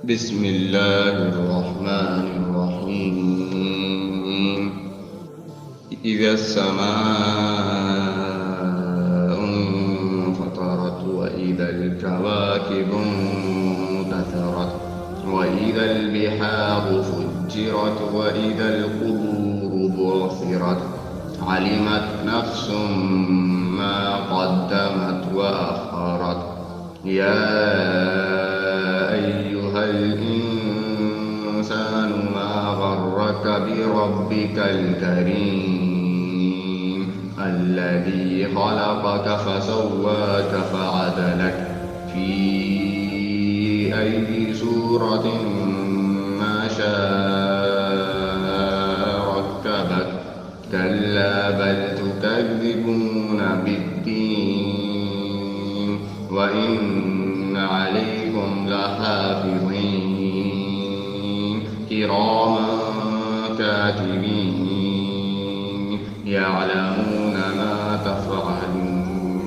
بسم الله الرحمن الرحيم. إذا السماء انفطرت وإذا الكواكب انتثرت وإذا البحار فجرت وإذا القبور بعثرت علمت نفس ما قدمت وأخرت. يا أيها الإنسان ما غرك بربك الكريم الذي خلقك فسواك فعدلك في أي صورة ما شاء ركبك. كلا بل تكذبون بالدين وإن عليكم لحافظين كراما كاتبين يعلمون ما تفعلون.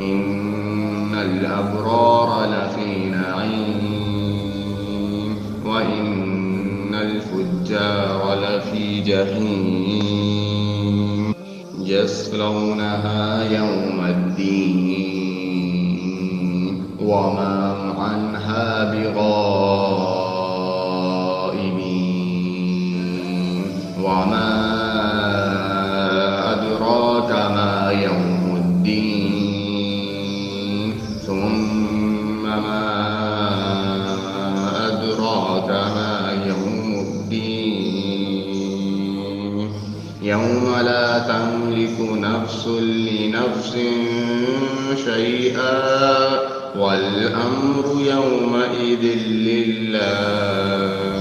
إن الأبرار لفي نعيم وإن الفجار لفي جحيم يصلونها يوم الدين وما هم عنها بغائبين. وما أدراك ما يوم الدين ثم ما أدراك ما يوم الدين يوم لا تملك نفس لنفس شيئا والأمر يومئذ لله.